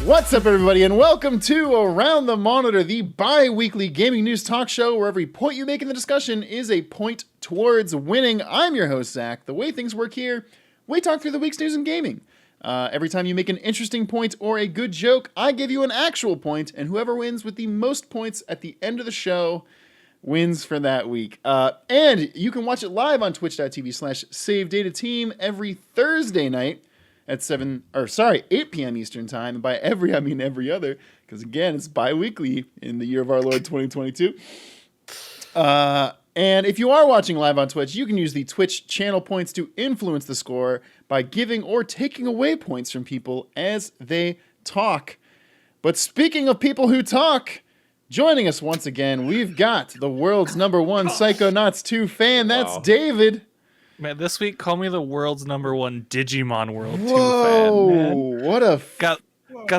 What's up, everybody, and welcome to Around the Monitor, the bi-weekly gaming news talk show where every point you make in the discussion is a point towards winning. I'm your host, Zach. The way things work here, we talk through the week's news in gaming. Every time you make an interesting point or a good joke, I give you an actual point, and whoever wins with the most points at the end of the show wins for that week. And you can watch it live on twitch.tv/SaveDataTeam every Thursday night at 8 p.m. Eastern Time. And by every, I mean every other, because again, it's bi-weekly in the year of our Lord 2022. And if you are watching live on Twitch, you can use the Twitch channel points to influence the score by giving or taking away points from people as they talk. But speaking of people who talk, joining us once again, we've got the world's #1 Psychonauts 2 fan. That's David. Man, this week, call me the world's #1 Digimon World 2 Whoa, fan, man. What a... Got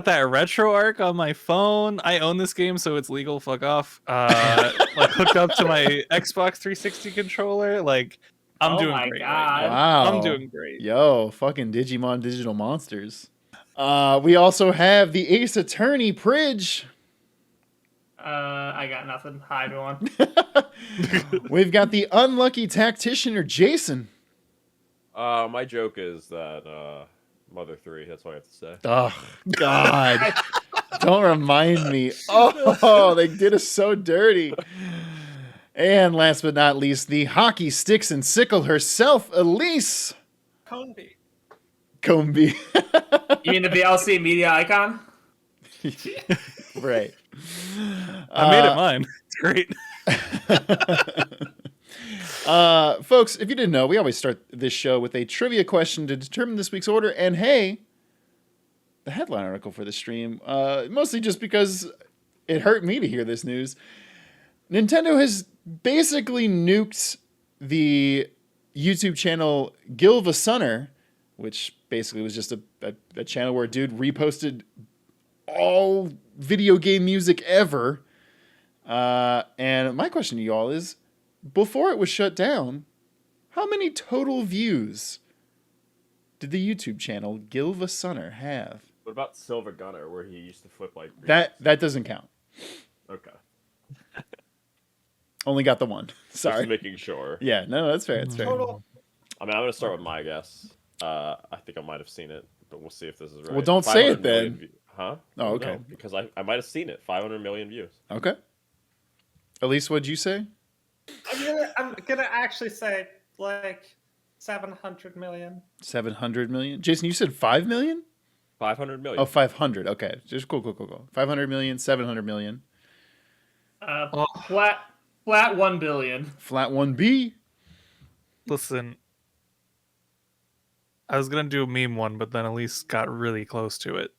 that retro arc on my phone. I own this game, so it's legal. Fuck off. Like hooked up to my Xbox 360 controller. Like, I'm doing great. Right now. Wow. I'm doing great. Yo, fucking Digimon Digital Monsters. We also have the Ace Attorney, Pridge. I got nothing. Hi, everyone. We've got the unlucky tacticianer, Jason. My joke is that Mother 3, that's what I have to say. Oh, God. Don't remind me. Oh, they did us so dirty. And last but not least, the hockey sticks and sickle herself, Elise. Conby. Comby. You mean the VLC media icon? Right. I made it mine. It's great. Folks, if you didn't know, we always start this show with a trivia question to determine this week's order. And hey, the headline article for the stream, mostly just because it hurt me to hear this news. Nintendo has basically nuked the YouTube channel GilvaSunner, which basically was just a channel where a dude reposted all video game music ever. And my question to you all is, before it was shut down, how many total views did the YouTube channel GilvaSunner have? What about Silver Gunner, where he used to flip like... That doesn't count. Okay. Only got the one. Sorry. Just making sure. Yeah, no, that's fair. That's fair. Total. I mean, I'm going to start with my guess. I think I might have seen it, but we'll see if this is right. Well, don't say it then. Huh? Oh, okay. No, because I might have seen it. 500 million views. Okay. Elise, what'd you say? I'm gonna actually say like 700 million. 700 million? Jason, you said 5 million? 500 million. Oh, 500. Okay. Just cool. 500 million, 700 million. Flat 1 billion. Flat 1B. Listen, I was going to do a meme one, but then Elise got really close to it.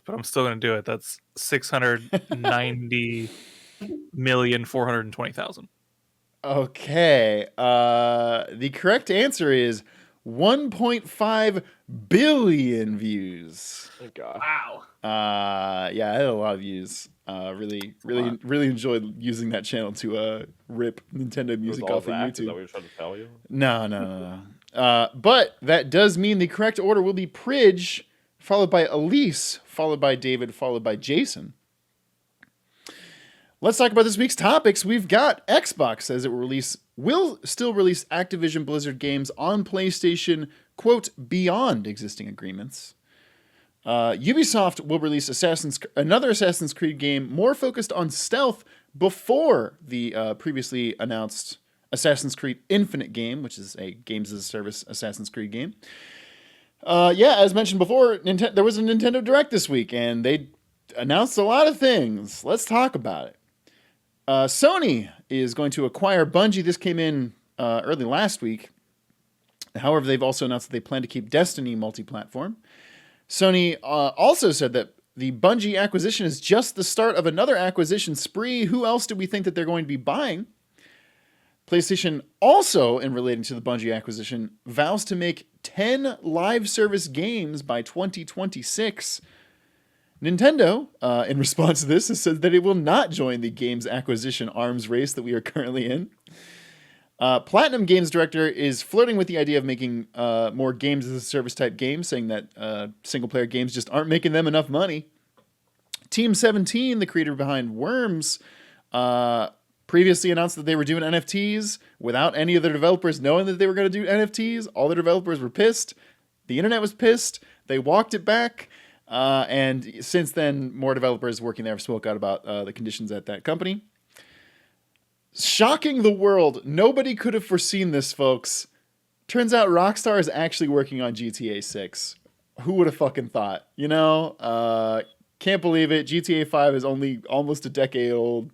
But I'm still going to do it. That's 690,420,000. Okay. The correct answer is 1.5 billion views. Thank God. Wow. Yeah, I had a lot of views. Really enjoyed using that channel to rip Nintendo music off of Is YouTube. that what you're trying to tell you? No. But that does mean the correct order will be Pridge, followed by Elise, followed by David, followed by Jason. Let's talk about this week's topics. We've got Xbox as it will still release Activision Blizzard games on PlayStation, quote, beyond existing agreements. Ubisoft will release another Assassin's Creed game more focused on stealth before the previously announced Assassin's Creed Infinite game, which is a games as a service Assassin's Creed game. As mentioned before, there was a Nintendo Direct this week, and they announced a lot of things. Let's talk about it. Sony is going to acquire Bungie. This came in early last week. However, they've also announced that they plan to keep Destiny multi-platform. Sony also said that the Bungie acquisition is just the start of another acquisition spree. Who else do we think that they're going to be buying? PlayStation also, in relating to the Bungie acquisition, vows to make 10 live service games by 2026. Nintendo, in response to this, has said that it will not join the games acquisition arms race that we are currently in. Platinum Games director is flirting with the idea of making more games as a service type games, saying that single player games just aren't making them enough money. Team 17, the creator behind Worms, previously announced that they were doing NFTs without any of their developers knowing that they were going to do NFTs. All the developers were pissed. The internet was pissed. They walked it back. And since then, more developers working there have spoke out about the conditions at that company. Shocking the world. Nobody could have foreseen this, folks. Turns out Rockstar is actually working on GTA 6. Who would have fucking thought? You know? Can't believe it. GTA 5 is only almost a decade old.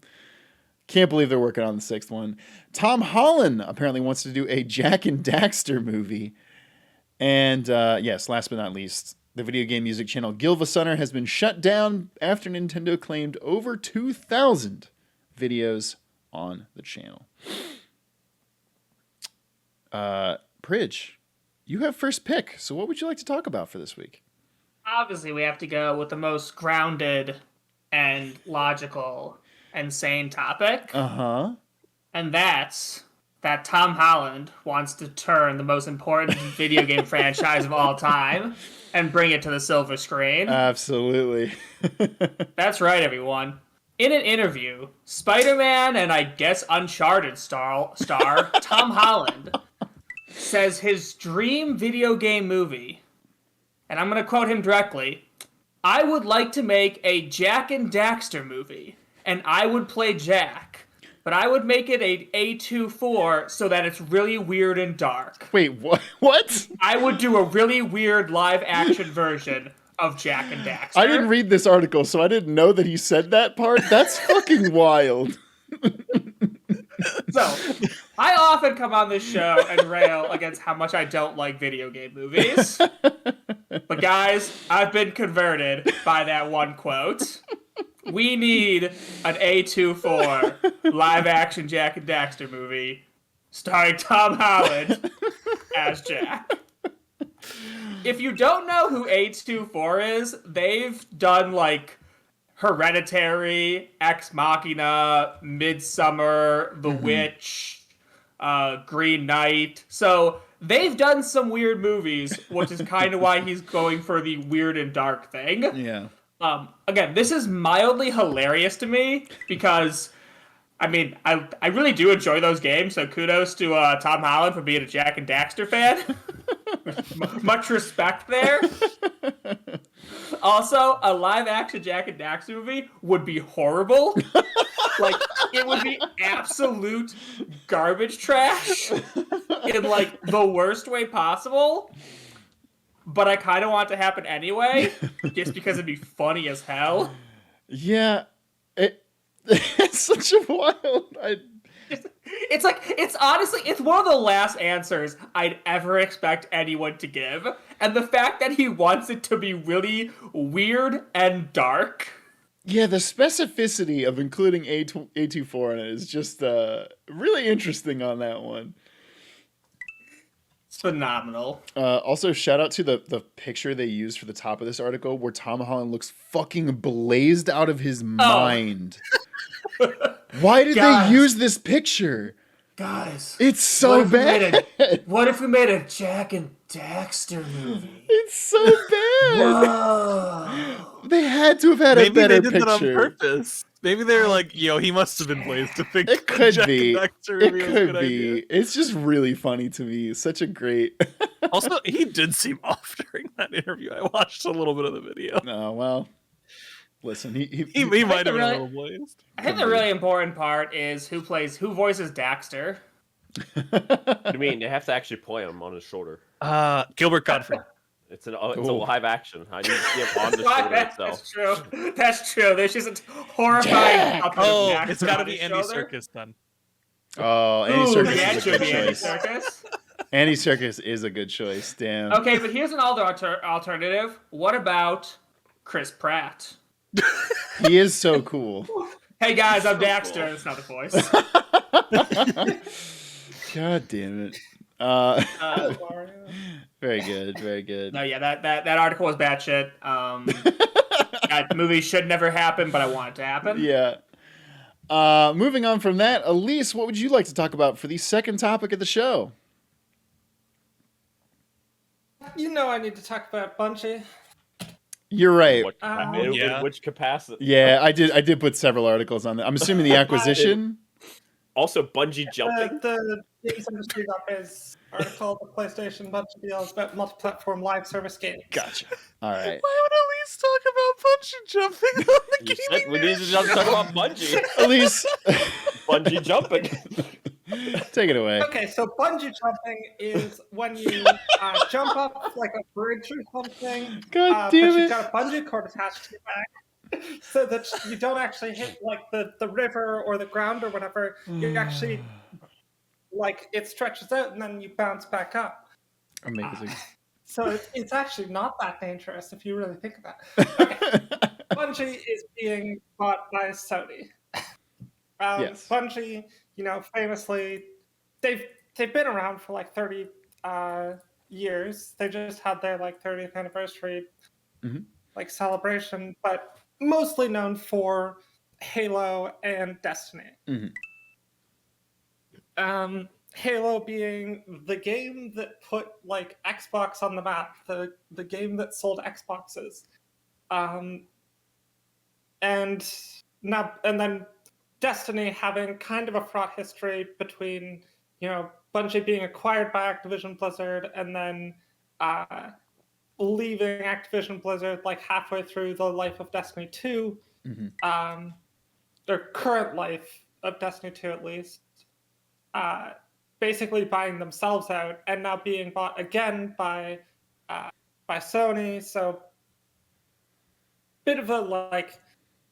Can't believe they're working on the 6th one. Tom Holland apparently wants to do a Jak and Daxter movie. And yes, last but not least, the video game music channel GilvaSunner has been shut down after Nintendo claimed over 2,000 videos on the channel. Pridge, you have first pick. So what would you like to talk about for this week? Obviously, we have to go with the most grounded and logical and sane topic. Uh-huh. And that's that Tom Holland wants to turn the most important video game franchise of all time and bring it to the silver screen. Absolutely. That's right, everyone. In an interview, Spider-Man and I guess Uncharted star Tom Holland says his dream video game movie, and I'm going to quote him directly, "I would like to make a Jak and Daxter movie, and I would play Jak, but I would make it a A24 so that it's really weird and dark. Wait, what? I would do a really weird live-action version of Jak and Daxter." I didn't read this article, so I didn't know that he said that part. That's fucking wild. So, I often come on this show and rail against how much I don't like video game movies. But guys, I've been converted by that one quote. We need an A24 live-action Jak and Daxter movie starring Tom Holland as Jak. If you don't know who A24 is, they've done, like, Hereditary, Ex Machina, Midsummer, The Witch, Green Knight. So they've done some weird movies, which is kind of why he's going for the weird and dark thing. Yeah. Again, this is mildly hilarious to me because, I mean, I really do enjoy those games, so kudos to Tom Holland for being a Jak and Daxter fan. Much respect there. Also, a live-action Jak and Daxter movie would be horrible. Like, it would be absolute garbage trash in, like, the worst way possible. But I kind of want it to happen anyway, just because it'd be funny as hell. Yeah. It's such a wild... It's like, it's honestly, it's one of the last answers I'd ever expect anyone to give. And the fact that he wants it to be really weird and dark. Yeah, the specificity of including A24 in it is just really interesting on that one. It's phenomenal. Also, shout out to the picture they used for the top of this article where Tom Holland looks fucking blazed out of his mind. Why did they use this picture? Guys. It's so bad. What if we made a Jak and Daxter movie? It's so bad. Whoa. They had to have had a better picture. Maybe they did that on purpose. Maybe they were like, yo, he must have been blazed to think it could Jak be. And Daxter It movie was a could good be. idea. It's just really funny to me. Such a great... Also, he did seem off during that interview. I watched a little bit of the video. Oh, well... Listen, he might have been a little blazed. I think the really important part is who voices Daxter. I mean, you have to actually play him on his shoulder. Gilbert Godfrey. It's a live action. I need to see him on the shoulder itself. That's true. That's true. There's just a horrifying puppet of Daxter it's got to on be his Andy shoulder. Serkis then. Oh, Andy Serkis That is a should good be Andy choice. Serkis. Andy Serkis is a good choice. Damn. Okay, but here's an alternative. What about Chris Pratt? He is so cool. Hey guys, I'm Daxter. That's not the voice. God damn it. Very good. Very good. No, yeah, that article was bad shit. That movie should never happen, but I want it to happen. Yeah. Moving on from that, Elise, what would you like to talk about for the second topic of the show? You know I need to talk about Bungie. You're right. In which capacity? Yeah, I did put several articles on that. I'm assuming the acquisition. Also, Bungie jumping. The games industry got his article, the PlayStation Bungie deals about multi-platform live service games. Gotcha. All right. Why would Elise talk about Bungie jumping on the You said gaming we need to talk about Bungie. Elise, Bungie jumping. take it away. Okay, so bungee jumping is when you jump up like a bridge or something, God but damn you've it. got a bungee cord attached to your back, so that you don't actually hit like the river or the ground or whatever. You actually like it stretches out and then you bounce back up. Amazing. So it's actually not that dangerous if you really think about it. Okay. Bungie is being bought by Sony. Yes. Bungie, famously, they've been around for like 30 years. They just had their like 30th anniversary like celebration, but mostly known for Halo and Destiny. Halo being the game that put like Xbox on the map, the game that sold Xboxes, and then Destiny having kind of a fraught history between Bungie being acquired by Activision Blizzard and then leaving Activision Blizzard like halfway through the life of Destiny 2, their current life of Destiny 2 at least. Basically buying themselves out and now being bought again by Sony. So bit of a like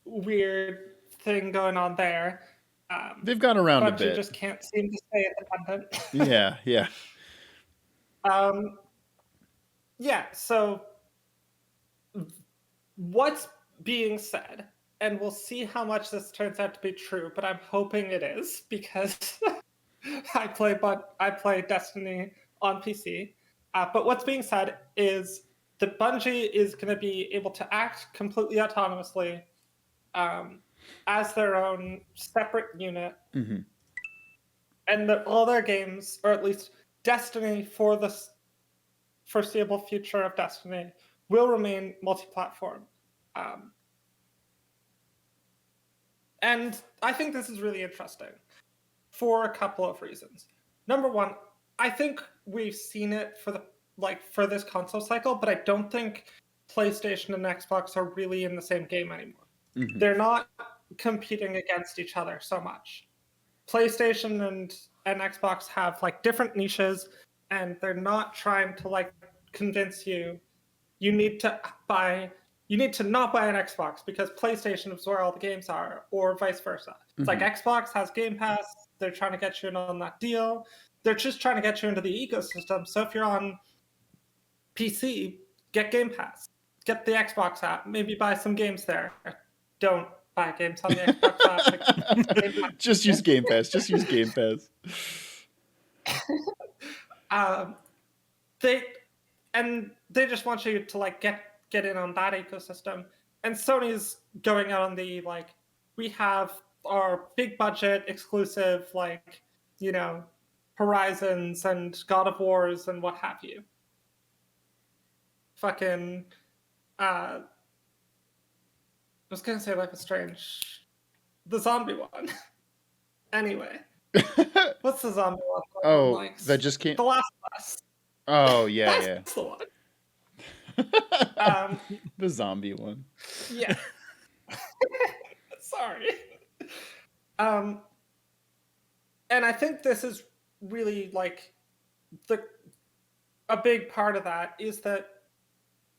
weird thing going on there. They've gone around a bit. You just can't seem to stay independent. Yeah. Yeah. So what's being said, and we'll see how much this turns out to be true, but I'm hoping it is because I play Destiny on PC. But what's being said is that Bungie is going to be able to act completely autonomously as their own separate unit. And that all their games, or at least Destiny for the foreseeable future of Destiny, will remain multi-platform. And I think this is really interesting for a couple of reasons. Number one, I think we've seen it for this console cycle, but I don't think PlayStation and Xbox are really in the same game anymore. They're not competing against each other so much. PlayStation and Xbox have like different niches, and they're not trying to like convince you need to not buy an Xbox because PlayStation is where all the games are, or vice versa. It's like Xbox has Game Pass. They're trying to get you in on that deal. They're just trying to get you into the ecosystem. So if you're on PC, get Game Pass. Get the Xbox app. Maybe buy some games there. Don't buy games on the Xbox app. Just use Game Pass. Just use Game Pass. They just want you to like get in on that ecosystem. And Sony's going out on the like, we have our big budget exclusive like, Horizons and God of Wars and what have you. Fucking I was gonna say Life is Strange. The zombie one. Anyway. What's the zombie one? Oh, like? that just came. The Last of Us. Oh, yeah. That's the one. The zombie one. Yeah. Sorry. And I think this is really like a big part of that is that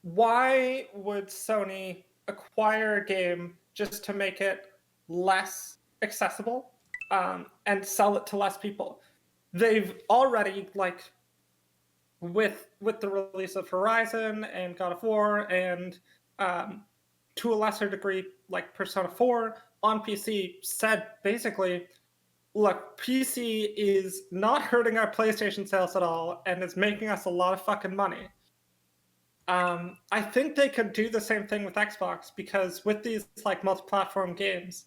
why would Sony acquire a game just to make it less accessible and sell it to less people? They've already like with the release of Horizon and God of War and to a lesser degree like Persona 4 on PC said basically, look, PC is not hurting our PlayStation sales at all and is making us a lot of fucking money. I think they could do the same thing with Xbox because with these like multi-platform games,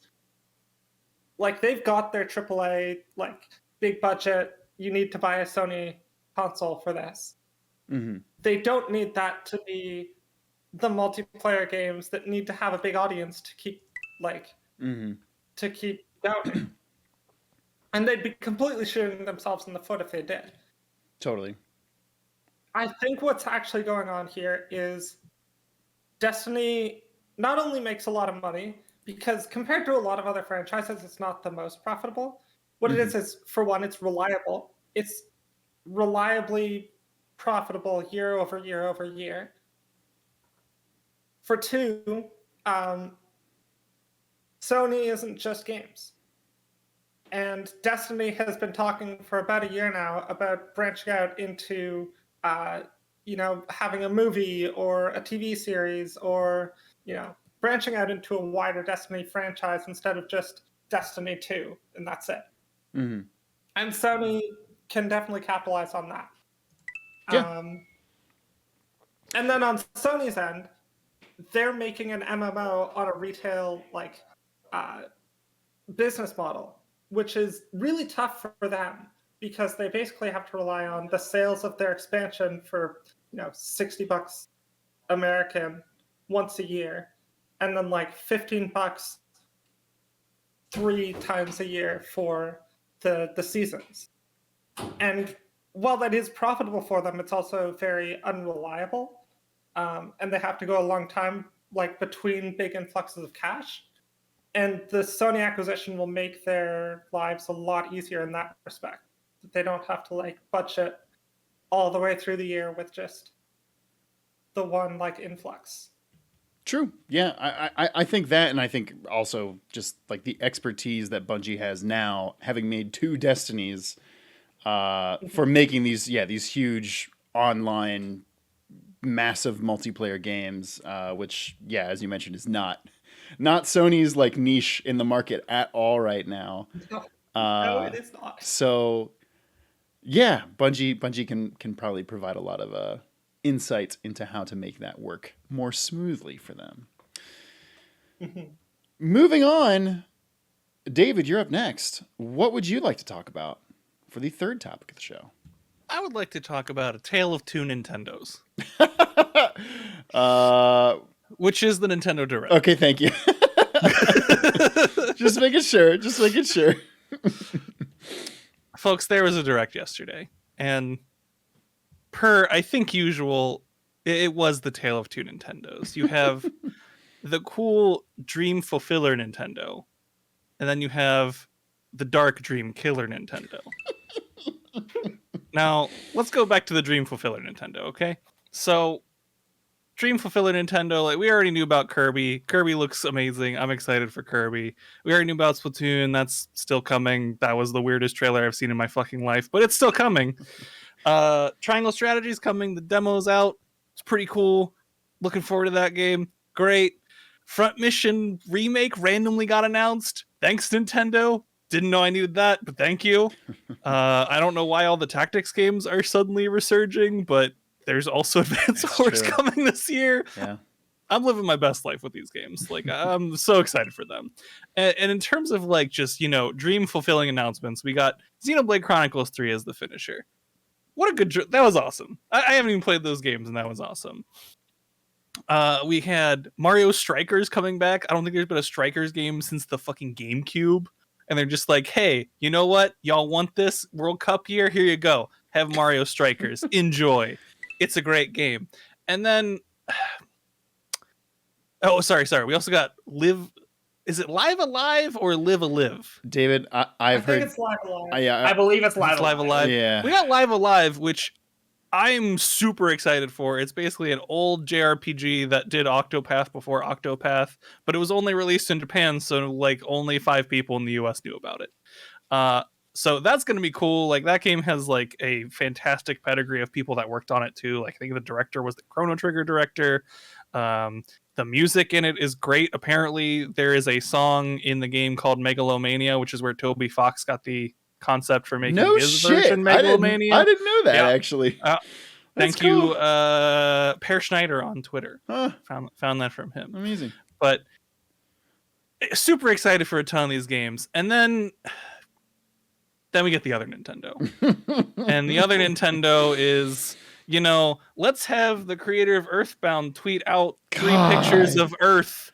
like they've got their AAA like big budget. You need to buy a Sony console for this. They don't need that to be the multiplayer games that need to have a big audience to keep to keep going. And they'd be completely shooting themselves in the foot if they did. Totally. I think what's actually going on here is Destiny not only makes a lot of money, because compared to a lot of other franchises, it's not the most profitable. What it is, for one, it's reliable. It's reliably profitable year over year over year. For two, Sony isn't just games. And Destiny has been talking for about a year now about branching out into, having a movie or a TV series or, branching out into a wider Destiny franchise instead of just Destiny 2, and that's it. Mm-hmm. And Sony can definitely capitalize on that. Yeah. And then on Sony's end, they're making an MMO on a retail business model, which is really tough for them because they basically have to rely on the sales of their expansion for $60 American once a year, and then like $15 3 times a year for the seasons. And while that is profitable for them, it's also very unreliable. And they have to go a long time between big influxes of cash. And the Sony acquisition will make their lives a lot easier in that respect. They don't have to budget all the way through the year with just the one influx. True. Yeah, I think that, and I think also just the expertise that Bungie has now, having made 2 Destinies, for making these huge online massive multiplayer games, which as you mentioned is not Sony's niche in the market at all right now. No, it is not. So yeah, Bungie can probably provide a lot of insights into how to make that work more smoothly for them. Moving on, David, you're up next. What would you like to talk about for the third topic of the show? I would like to talk about A Tale of Two Nintendos. Which is the Nintendo Direct. Okay, thank you. Just making sure. Folks, there was a Direct yesterday, and per, I think, usual, it was the Tale of Two Nintendos. You have the cool Dream Fulfiller Nintendo, and then you have the Dark Dream Killer Nintendo. Now, let's go back to the Dream Fulfiller Nintendo, okay? So, Dream Fulfiller Nintendo, we already knew about Kirby. Kirby looks amazing. I'm excited for Kirby. We already knew about Splatoon. That's still coming. That was the weirdest trailer I've seen in my fucking life, but it's still coming. Triangle Strategy's coming. The demo's out. It's pretty cool. Looking forward to that game. Great. Front Mission Remake randomly got announced. Thanks, Nintendo. Didn't know I needed that, but thank you. I don't know why all the tactics games are suddenly resurging, but there's also Advance Wars coming this year. Yeah. I'm living my best life with these games. I'm so excited for them. And in terms of just, dream fulfilling announcements, we got Xenoblade Chronicles 3 as the finisher. What a good, that was awesome. I haven't even played those games, and that was awesome. We had Mario Strikers coming back. I don't think there's been a Strikers game since the fucking GameCube. And they're just like, hey, you know what? Y'all want this World Cup year? Here you go. Have Mario Strikers. Enjoy. It's a great game. And then, sorry. We also got Live. Is it Live Alive or Live Alive? David, I've heard. I think it's Live Alive. I believe it's Live Alive. Yeah. We got Live Alive, which I'm super excited for. It's basically an old JRPG that did Octopath before Octopath, but it was only released in Japan, so only 5 people in the US knew about it. So that's going to be cool. That game has a fantastic pedigree of people that worked on it too. I think the director was the Chrono Trigger director. The music in it is great. Apparently there is a song in the game called Megalomania, which is where Toby Fox got the concept for making his version Megalomania. I didn't know that actually. Thank you, Per Schneider on Twitter. Huh. Found that from him. Amazing. But super excited for a ton of these games. And then we get the other Nintendo. And the other Nintendo is let's have the creator of Earthbound tweet out 3 God. pictures of Earth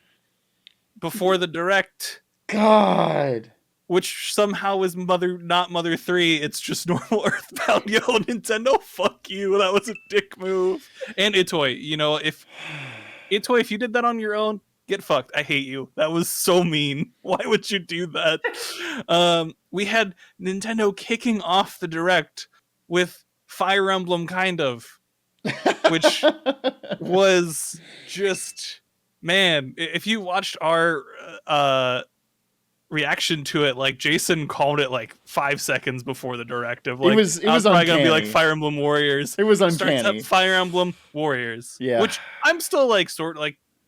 before the direct, God. which somehow is not Mother 3. It's just normal Earthbound. Yo, Nintendo, fuck you. That was a dick move. And Itoi, if you did that on your own, get fucked. I hate you. That was so mean. Why would you do that? We had Nintendo kicking off the direct with Fire Emblem, kind of, which was just, man, if you watched our reaction to it, like Jason called it like 5 seconds before the directive. Like, it was probably gonna be like uncanny. Fire Emblem Warriors. It was Starts uncanny. up Fire Emblem Warriors. Yeah. Which I'm still like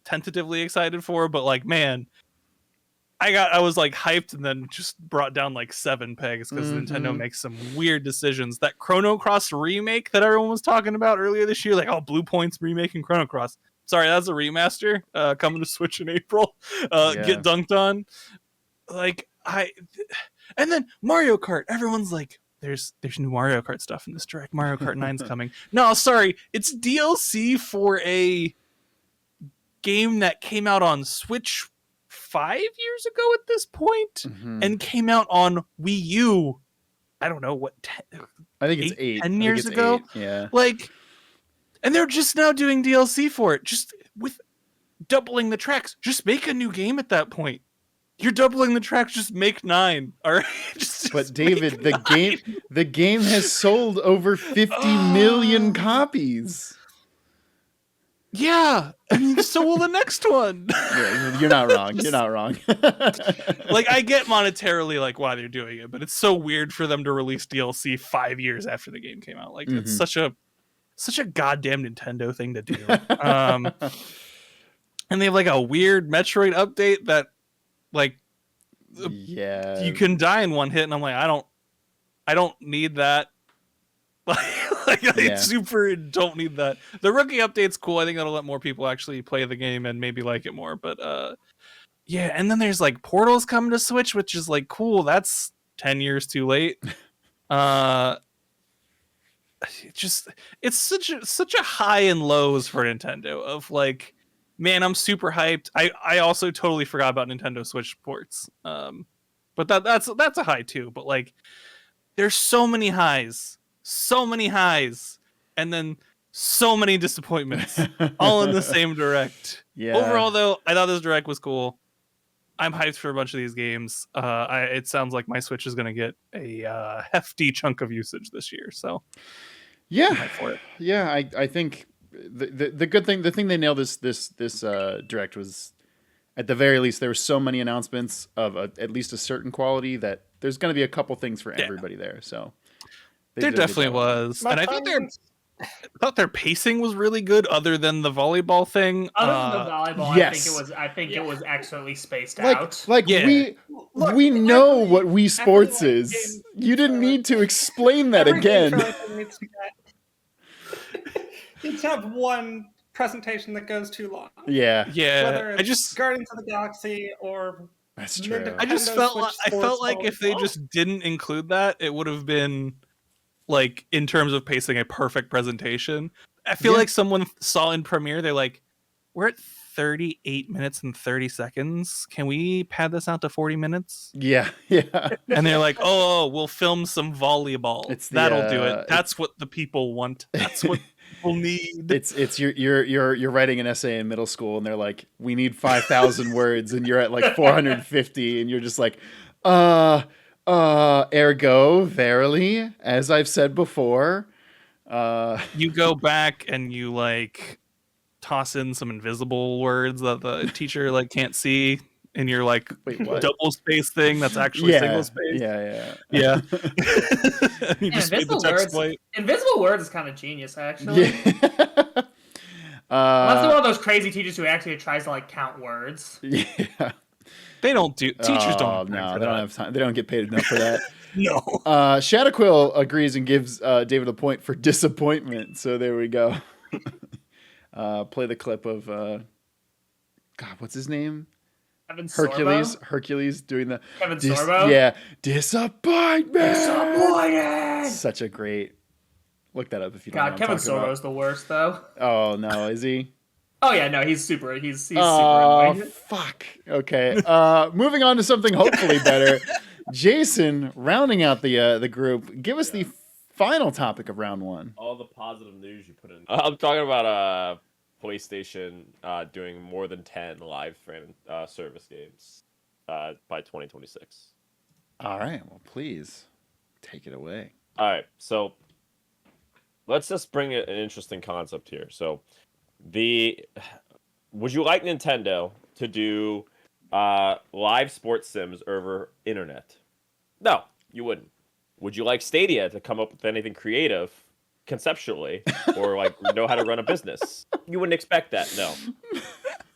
tentatively excited for, but like, man, I was like hyped and then just brought down like 7 pegs because Nintendo makes some weird decisions. That Chrono Cross remake that everyone was talking about earlier this year, like, oh, Blue Point's remaking Chrono Cross. Sorry, that's a remaster coming to Switch in April. Get dunked on. Like, and then Mario Kart. Everyone's like, there's new Mario Kart stuff in this direct. Mario Kart 9's coming. No, sorry, it's DLC for a game that came out on Switch 5 years ago at this point, and came out on Wii U. I don't know what. I think it's 8. 10 years ago. 8. Yeah. Like, and they're just now doing DLC for it, just with doubling the tracks. Just make a new game at that point. You're doubling the tracks. Just make 9. All right. But David, the game has sold over 50 million copies. Yeah, and so will the next one. Yeah, you're not wrong. You're not wrong. Like, I get monetarily like why they're doing it, but it's so weird for them to release DLC 5 years after the game came out. Like, it's such a goddamn Nintendo thing to do. And they have like a weird Metroid update that, like, yeah, you can die in one hit, and I'm like, I don't need that. I super don't need that. The rookie update's cool. I think that'll let more people actually play the game and maybe like it more. But yeah, and then there's like Portals coming to Switch, which is like cool. That's 10 years too late. It's such a high and lows for Nintendo of like, man, I'm super hyped. I also totally forgot about Nintendo Switch ports. But that's a high too. But like, there's so many highs, and then so many disappointments, all in the same direct. Yeah. Overall, though, I thought this direct was cool. I'm hyped for a bunch of these games. It sounds like my Switch is going to get a hefty chunk of usage this year. So, yeah, I'm hyped for it. Yeah, I think the good thing, the thing they nailed this direct was, at the very least, there were so many announcements of at least a certain quality that there's going to be a couple things for everybody there. So there definitely was, and I thought their pacing was really good. Other than the volleyball thing, other than the volleyball, yes. I think it was excellently spaced out. We know what Wii Sports is. You didn't need to explain that again. It's have one presentation that goes too long. Yeah. Whether it's Guardians of the Galaxy or that's true. I felt like if they just didn't include that, it would have been, like, in terms of pacing, a perfect presentation. I feel like someone saw in Premiere, they're like, we're at 38 minutes and 30 seconds. Can we pad this out to 40 minutes? Yeah. And they're like, oh, we'll film some volleyball. That'll do it. That's what the people want. That's what people need. It's you're writing an essay in middle school, and they're like, we need 5,000 words, and you're at like 450, and you're just like, ergo, verily, as I've said before. You go back and you like toss in some invisible words that the teacher like can't see, and you're like, wait, what? Double space thing that's actually single space. Yeah. You just made the text white. Invisible words is kind of genius, actually. Yeah. Unless they're one of those crazy teachers who actually tries to like count words. Yeah. They don't do. Teachers don't. No, they don't have time. They don't get paid enough for that. No. Shadowquill agrees and gives David a point for disappointment. So there we go. Play the clip of God. What's his name? Hercules. Hercules doing the Kevin Sorbo. Yeah, disappointment. Disappointed. Such a great. Look that up if you don't God, know what Kevin I'm talking about. Sorbo's the worst though. Oh no, is he? Oh yeah, no, he's super super Oh annoying. fuck. Okay. Moving on to something hopefully better. Jason, rounding out the group, give us the final topic of round one. All the positive news you put in. I'm talking about PlayStation doing more than 10 live service games by 2026. All right. Well, please take it away. All right, so let's just bring an interesting concept here. So, would you like Nintendo to do live sports sims over internet? No, you wouldn't. Would you like Stadia to come up with anything creative, conceptually, or like know how to run a business? You wouldn't expect that. No.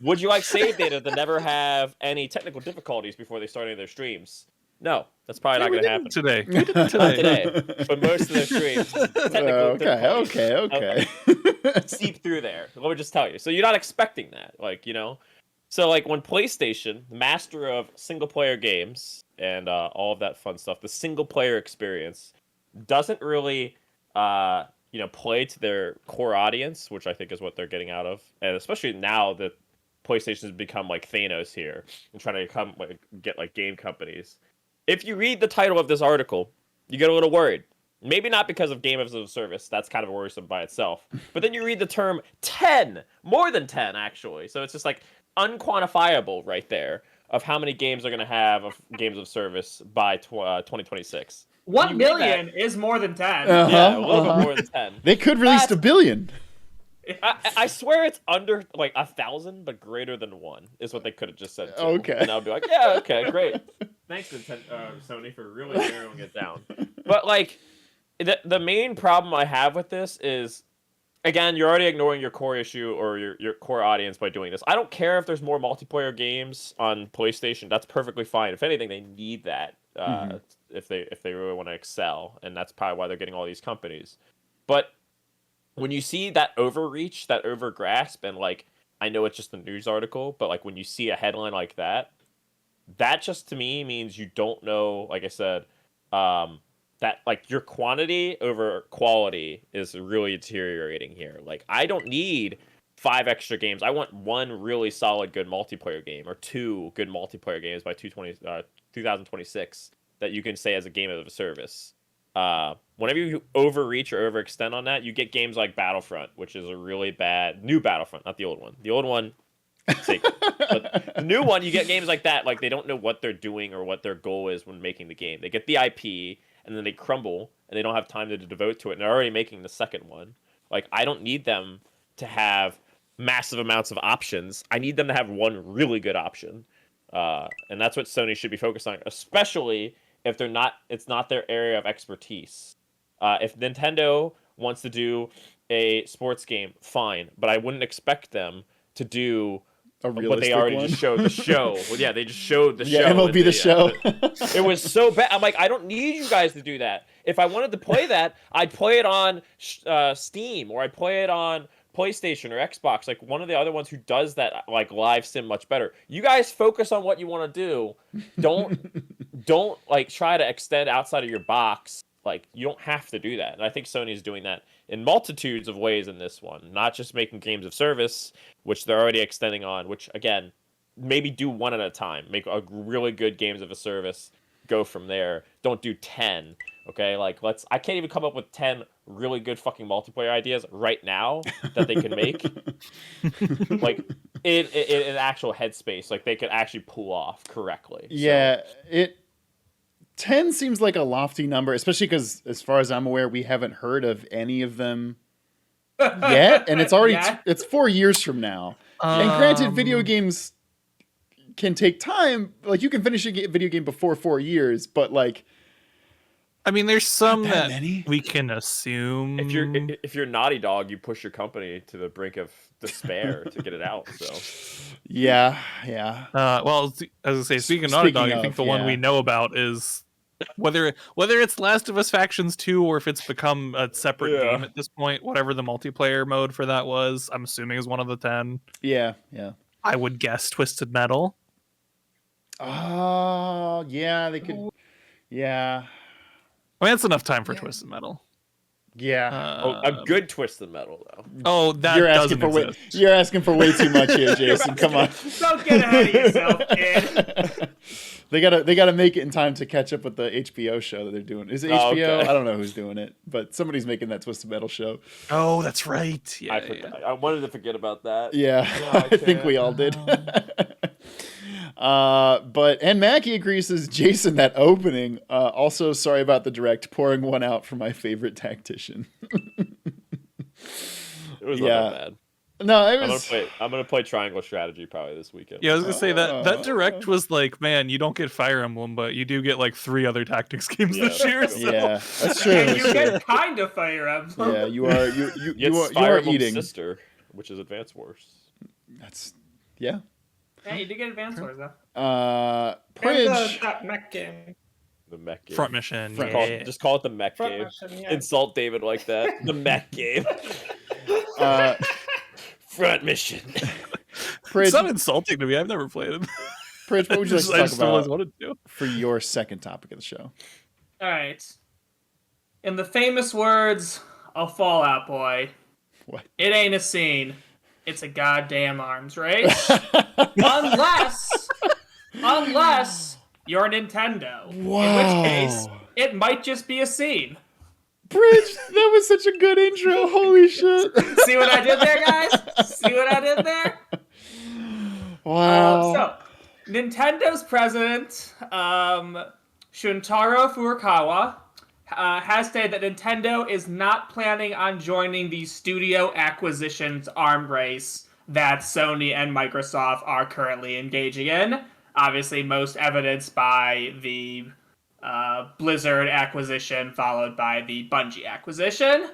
Would you like save data to never have any technical difficulties before they start any of their streams? No, that's probably not going to happen. Today. Not today, but most of their streams, technical difficulties Okay. seep through there. Let me just tell you. So you're not expecting that, like, you know. So like when PlayStation, master of single player games and all of that fun stuff, the single player experience doesn't really play to their core audience, which I think is what they're getting out of, and especially now that PlayStation has become like Thanos here and trying to get like game companies. If you read the title of this article, you get a little worried. Maybe not because of game as a service. That's kind of worrisome by itself. But then you read the term 10, more than 10 actually. So it's just like unquantifiable right there of how many games they're going to have of games of service by 2026. 1 million is more than 10. Yeah, a little bit more than 10. They could release a billion. I swear it's under like 1,000, but greater than 1 is what they could have just said. Too. Okay. And I'll be like, yeah, okay, great. Thanks, Sony, for really narrowing it down. But like, the main problem I have with this is, again, you're already ignoring your core issue or your core audience by doing this. I don't care if there's more multiplayer games on PlayStation. That's perfectly fine. If anything, they need that if they really want to excel, and that's probably why they're getting all these companies. But when you see that overreach, that overgrasp, and like, I know it's just a news article, but like when you see a headline like that, that just to me means you don't know, like I said, that like your quantity over quality is really deteriorating here. Like, I don't need 5 extra games. I want 1 really solid good multiplayer game or 2 good multiplayer games by 2026 that you can say as a game of a service. Whenever you overreach or overextend on that, you get games like Battlefront, which is a really bad new Battlefront, not the old one. The old one, sacred. But the new one, you get games like that, like they don't know what they're doing or what their goal is when making the game. They get the IP and then they crumble and they don't have time to devote to it. And they're already making the second one. Like, I don't need them to have massive amounts of options. I need them to have 1 really good option. And that's what Sony should be focused on, especially if it's not their area of expertise. If Nintendo wants to do a sports game, fine, but I wouldn't expect them to do what they already just showed. The show. Well, yeah, they just showed the show. Yeah, MLB the show. It was so bad. I'm like, I don't need you guys to do that. If I wanted to play that, I'd play it on Steam, or I'd play it on PlayStation or Xbox, like one of the other ones who does that like live sim much better. You guys focus on what you want to do. Don't like try to extend outside of your box. Like, you don't have to do that. And I think Sony's doing that in multitudes of ways in this one. Not just making games of service, which they're already extending on, which again, maybe do 1 at a time. Make a really good games of a service, go from there. Don't do 10. Okay, like I can't even come up with 10 really good fucking multiplayer ideas right now that they can make. Like in an actual headspace, like they could actually pull off correctly. Yeah, 10 seems like a lofty number, especially because, as far as I'm aware, we haven't heard of any of them yet, and it's already it's 4 years from now. And granted, video games can take time. Like, you can finish a video game before 4 years, but like, I mean, there's some that many. we can assume. If you're Naughty Dog, you push your company to the brink of despair to get it out. So yeah. Well, as I say, speaking of Naughty Dog, I think the one we know about is whether it's Last of Us Factions 2 or if it's become a separate game at this point. Whatever the multiplayer mode for that was, I'm assuming is one of the 10. Yeah. I would guess Twisted Metal. Oh, yeah, they could. Yeah. I mean, that's enough time for Twisted Metal. Yeah. A good Twisted Metal though. Oh, that You're asking doesn't for exist. you're asking for way too much here, Jason. Come on. Don't get ahead of yourself, kid. They gotta make it in time to catch up with the HBO show that they're doing. Is it HBO? okay. I don't know who's doing it, but somebody's making that Twisted Metal show. Oh, that's right. Yeah, I forgot. I wanted to forget about that. Yeah, No, I think we all did. And Mackie agrees, says Jason, that opening. Also, sorry about the direct, pouring one out for my favorite tactician. It was not that bad. No, it was. I'm gonna play Triangle Strategy probably this weekend. Yeah, I was gonna say that direct was like, man, you don't get Fire Emblem, but you do get like 3 other tactics games this year. So. Yeah, that's true. And That's you true. get kind of Fire Emblem. Yeah, you are Fire Emblem's eating. sister, which is Advance Wars. That's yeah. Yeah, you did get Advance Wars though. And Pridge. that mech game. The mech game. Front mission. Just call it the mech Front game. mission, yeah. Insult David like that. The mech game. Front mission. Pridge, It's not insulting to me. I've never played it. Pridge, what would you like to I talk just always about wanted to. for your second topic of the show? All right. In the famous words of Fallout Boy, What? it ain't a scene. It's a goddamn arms race. unless you're Nintendo. Wow. In which case, it might just be a scene. Bridge, that was such a good intro. Holy shit. See what I did there, guys? See what I did there? Wow. So, Nintendo's president, Shuntaro Furukawa, has stated that Nintendo is not planning on joining the studio acquisitions arm race that Sony and Microsoft are currently engaging in. Obviously, most evidenced by the Blizzard acquisition, followed by the Bungie acquisition.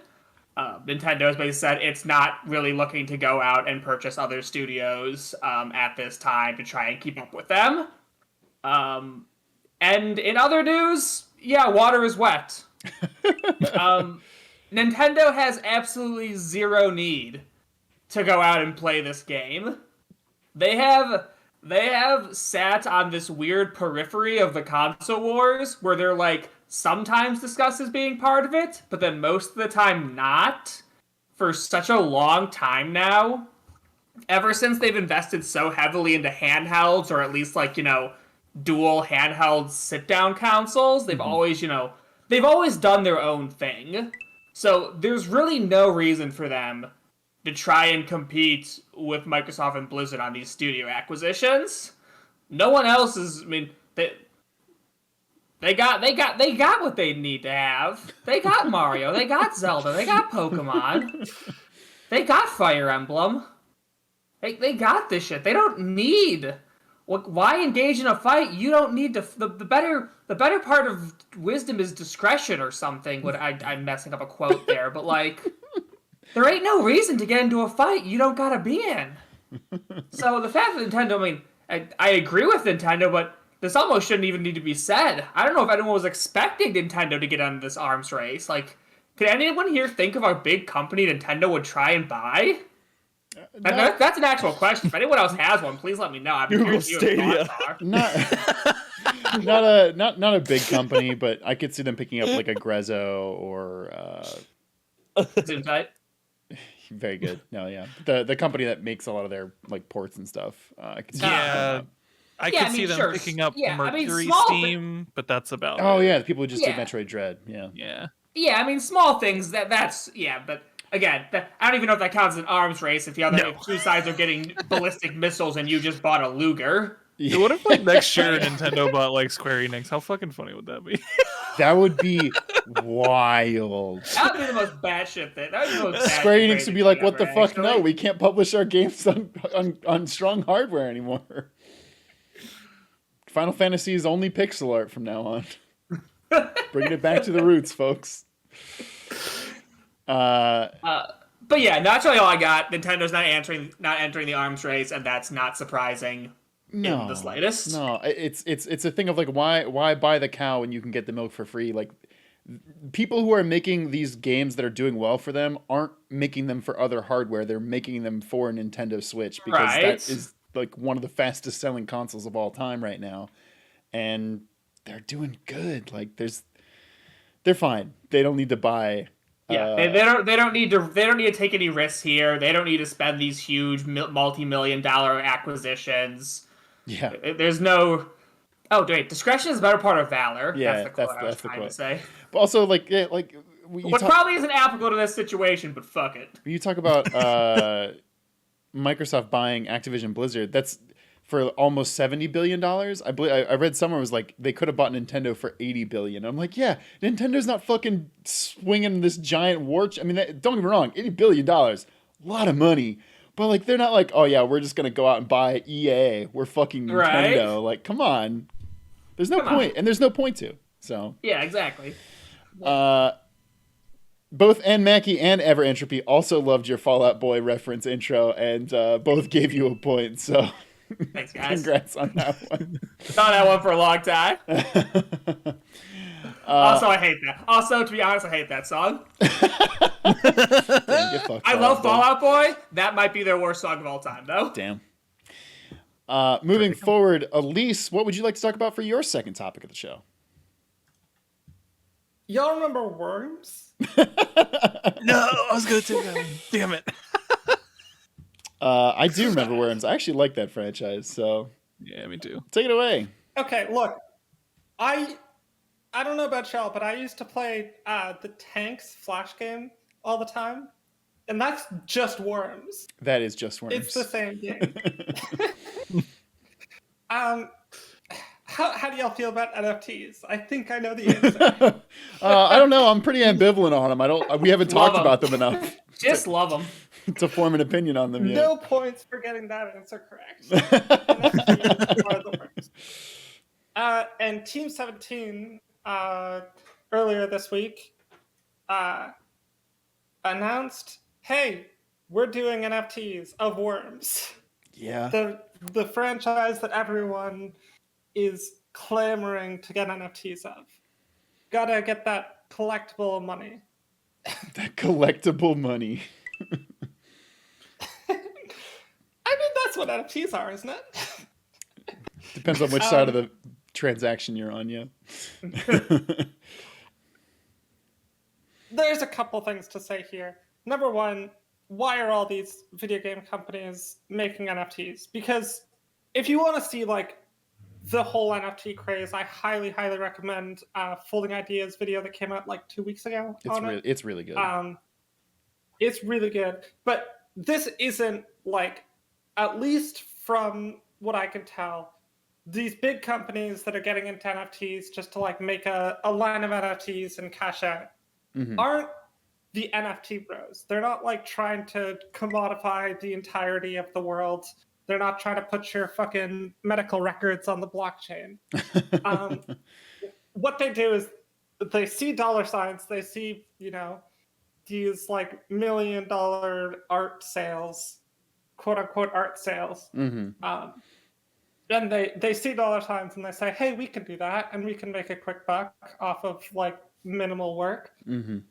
Nintendo has basically said it's not really looking to go out and purchase other studios at this time to try and keep up with them. And in other news, yeah, water is wet. Nintendo has absolutely zero need to go out and play this game. They have sat on this weird periphery of the console wars where they're like sometimes discussed as being part of it, but then most of the time not, for such a long time now. Ever since they've invested so heavily into handhelds, or at least like, dual handheld sit-down consoles, they've always, they've always done their own thing. So there's really no reason for them to try and compete with Microsoft and Blizzard on these studio acquisitions. No one else is, they got what they need to have. They got Mario, they got Zelda, they got Pokemon, they got Fire Emblem. They got this shit. They don't need. Why engage in a fight? You don't need to. The better part of wisdom is discretion or something. I'm messing up a quote there, but like, there ain't no reason to get into a fight you don't gotta be in. So the fact that Nintendo, I agree with Nintendo, but this almost shouldn't even need to be said. I don't know if anyone was expecting Nintendo to get on this arms race. Like, could anyone here think of a big company Nintendo would try and buy? No. That's an actual question. If anyone else has one, please let me know. I'm curious what your thoughts are. Not a big company, but I could see them picking up like a Grezzo or Zoom tight. very good. No, yeah, the company that makes a lot of their like ports and stuff. I could see Yeah. I could see them picking up Mercury Steam, but that's about it. Oh yeah, the people who just did Metroid Dread. Yeah. Yeah. Yeah, small things. That's but again, I don't even know if that counts as an arms race if if two sides are getting ballistic missiles and you just bought a Luger. Yeah. What if like next year Nintendo bought like Square Enix? How fucking funny would that be? That would be wild. That would be the most batshit thing. That would be the most Square batshit Enix would be like, "What the ever, fuck? actually. No, we can't publish our games on strong hardware anymore." Final Fantasy is only pixel art from now on. Bringing it back to the roots, folks. But yeah, that's really all I got. Nintendo's not entering the arms race, and that's not surprising in the slightest. No, it's a thing of like why buy the cow when you can get the milk for free? Like, people who are making these games that are doing well for them aren't making them for other hardware. They're making them for Nintendo Switch because that is like one of the fastest selling consoles of all time right now, and they're doing good. Like they're fine. They don't need to buy Yeah, they don't need to take any risks here. They don't need to spend these huge multi-million-dollar acquisitions. Yeah. There's no. Oh, wait, discretion is a better part of valor. Yeah, that's the quote I was that's the trying quote. to say. But also, like, What probably isn't applicable to this situation, but fuck it. you talk about Microsoft buying Activision Blizzard. That's for almost $70 billion. I believe I read somewhere was like they could have bought Nintendo for $80 billion. I'm like, yeah, Nintendo's not fucking swinging this giant don't get me wrong, $80 billion, a lot of money. But like, they're not like, oh yeah, we're just gonna go out and buy EA. We're fucking Nintendo. Right? Like, come on. There's no point, and there's no point to. So yeah, exactly. Both Ann Mackey and Ever Entropy also loved your Fall Out Boy reference intro, and both gave you a point. So. Thanks, guys. Congrats on that one. Thought that one for a long time. Also, I hate that. Also, to be honest, I hate that song. Damn, I love Fall Out Boy. That might be their worst song of all time, though. Damn. Moving forward, Elise, what would you like to talk about for your second topic of the show? Y'all remember Worms? No, I was gonna take that one. Damn it. I do remember Worms. I actually like that franchise, so Yeah, me too. take it away. Okay, look, I don't know about y'all, but I used to play the Tanks Flash game all the time, and that's just Worms. That is just Worms. It's the same game. How do y'all feel about NFTs? I think I know the answer. I don't know. I'm pretty ambivalent on them. We haven't talked Love 'em. about them enough Just love them. to form an opinion on them yet. No points for getting that answer correct. NFTs are the worst. And Team 17 earlier this week announced, "Hey, we're doing NFTs of Worms." Yeah. The franchise that everyone is clamoring to get NFTs of. Gotta get that collectible money. That collectible money. I mean, that's what NFTs are, isn't it? Depends on which side of the transaction you're on, yeah. There's a couple things to say here. Number one, why are all these video game companies making NFTs? Because if you want to see like the whole NFT craze, I highly, highly recommend Folding Ideas video that came out like 2 weeks ago. It's really good. It's really good. But this isn't like, at least from what I can tell, these big companies that are getting into NFTs just to like make a line of NFTs and cash out aren't the NFT bros. They're not like trying to commodify the entirety of the world. They're not trying to put your fucking medical records on the blockchain. What they do is they see dollar signs. They see, these like $1 million art sales, quote unquote art sales. And they see dollar signs and they say, hey, we can do that. And we can make a quick buck off of like minimal work. And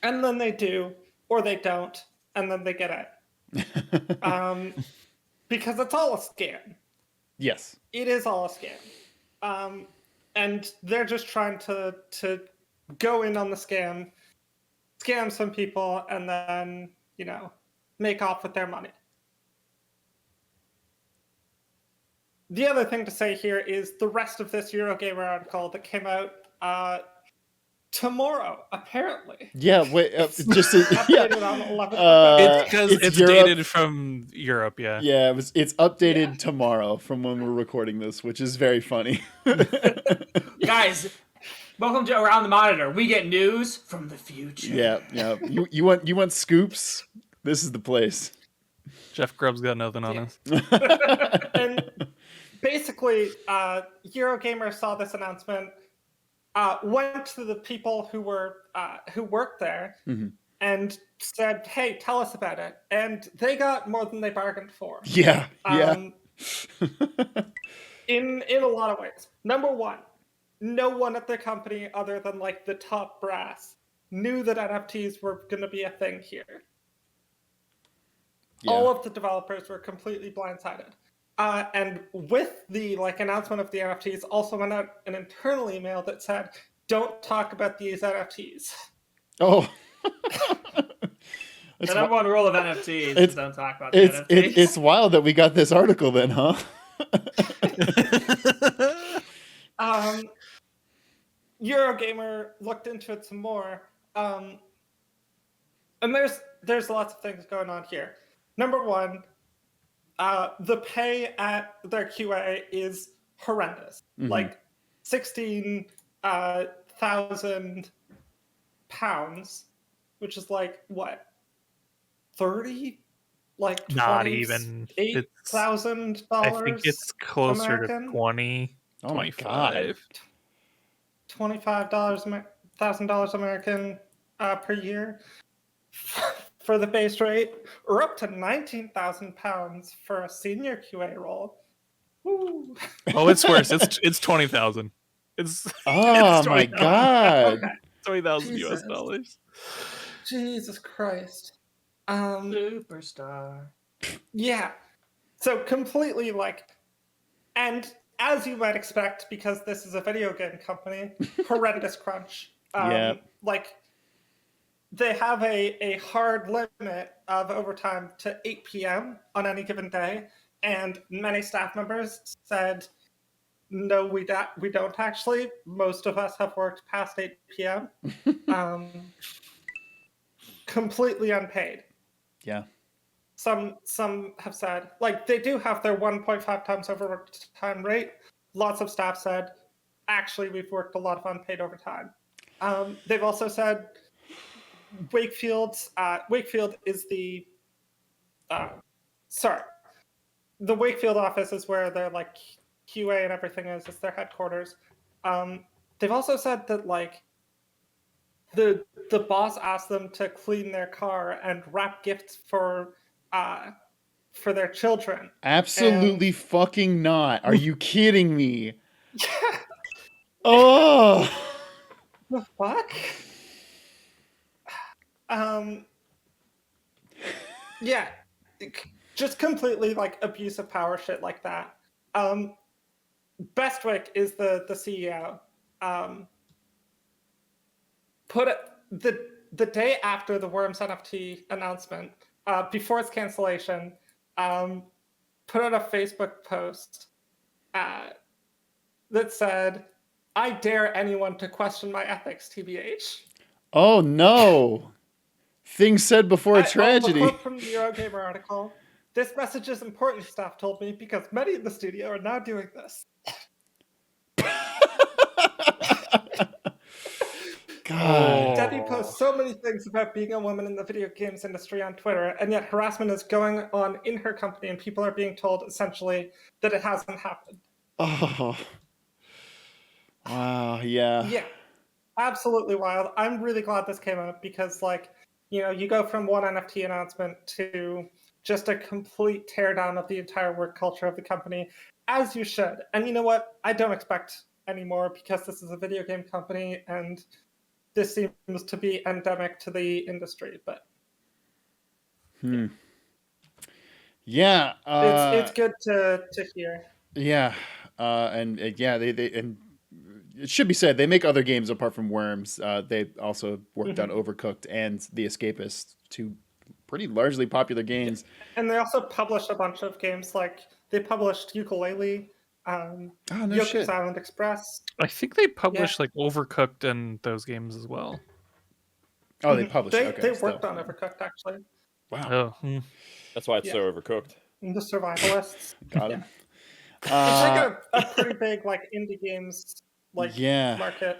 then they do, or they don't. And then they get it. Because it's all a scam. Yes. It is all a scam. And they're just trying to go in on the scam some people, and then, make off with their money. The other thing to say here is the rest of this Eurogamer article that came out tomorrow, apparently. Yeah, wait, Updated on 11th. It's because it's Europe. dated from Europe, yeah. Yeah, it's updated tomorrow from when we're recording this, which is very funny. Guys, welcome to Around the Monitor. We get news from the future. Yeah. You want scoops? This is the place. Jeff Grubb's got nothing on us. And basically, Eurogamer saw this announcement, went to the people who worked there and said, hey, tell us about it. And they got more than they bargained for. Yeah. In a lot of ways. Number one, no one at the company other than like the top brass knew that NFTs were going to be a thing here. Yeah. All of the developers were completely blindsided. And with the announcement of the NFTs, also went out an internal email that said, "Don't talk about these NFTs." Oh. It's The number one rule of NFTs it's- is don't talk about the NFTs. it's wild that we got this article then, huh? Eurogamer looked into it some more, and there's lots of things going on here. Number one, the pay at their QA is horrendous, like 16,000 pounds, which is like what, 30, like Not even. $8,000. I think it's closer American? to 20, Oh my God. 25. $25,000 American per year for the base rate, or up to 19,000 pounds for a senior QA role. Woo. Oh, it's worse. It's 20,000. It's Oh it's my 20,000. God. Okay. 20,000 US Jesus. dollars. Jesus Christ. Superstar. Yeah. So completely like, and as you might expect, because this is a video game company, horrendous crunch. Yeah. Like, they have a hard limit of overtime to 8 p.m. on any given day, and many staff members said, no, we don't actually. Most of us have worked past 8 p.m. Completely unpaid. Yeah. Some have said, like, they do have their 1.5 times overtime rate. Lots of staff said, actually, we've worked a lot of unpaid overtime. They've also said Wakefield is the the Wakefield office is where their like QA and everything is. It's their headquarters. They've also said that like the boss asked them to clean their car and wrap gifts for their children. Absolutely fucking not. Are you kidding me? Oh. The fuck? Yeah, just completely like abuse of power shit like that. Bestwick is the CEO. Put it the day after the Worms NFT announcement, before its cancellation, put out a Facebook post that said, "I dare anyone to question my ethics, TBH." Oh no. Things said before a tragedy. A quote from the Eurogamer article. This message is important, staff told me, because many in the studio are now doing this. God. Debbie posts so many things about being a woman in the video games industry on Twitter, and yet harassment is going on in her company, and people are being told essentially that it hasn't happened. Oh. Wow, yeah. Yeah, absolutely wild. I'm really glad this came out because, like, you know, you go from one NFT announcement to just a complete teardown of the entire work culture of the company, as you should. And you know what? I don't expect any more because this is a video game company and this seems to be endemic to the industry. But Yeah. it's good to hear. Yeah. Yeah, they and it should be said they make other games apart from Worms. They also worked on Overcooked and The Escapist, two pretty largely popular games. And they also publish a bunch of games, like they published Ukulele, No Yoku's shit. Island Express. I think they published like Overcooked and those games as well. Oh, they published. They Okay, worked on Overcooked actually. Wow. Oh, That's why it's so overcooked. And the Survivalists. Got him. It's like a pretty big like indie games like Yeah. market.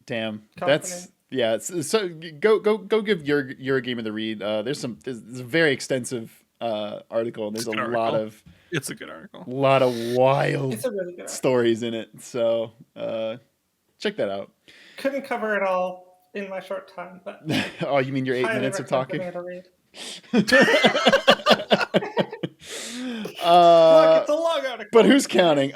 Damn. Company. That's yeah. So go give your game of the read. There's a very extensive article, and there's It's a a good lot article. of it's a good article. wild It's a really good article. stories in it. So check that out. Couldn't cover it all in my short time, but Oh, you mean your 8 highly minutes of recommend talking? giving it a read. Look, it's a long article. But who's counting?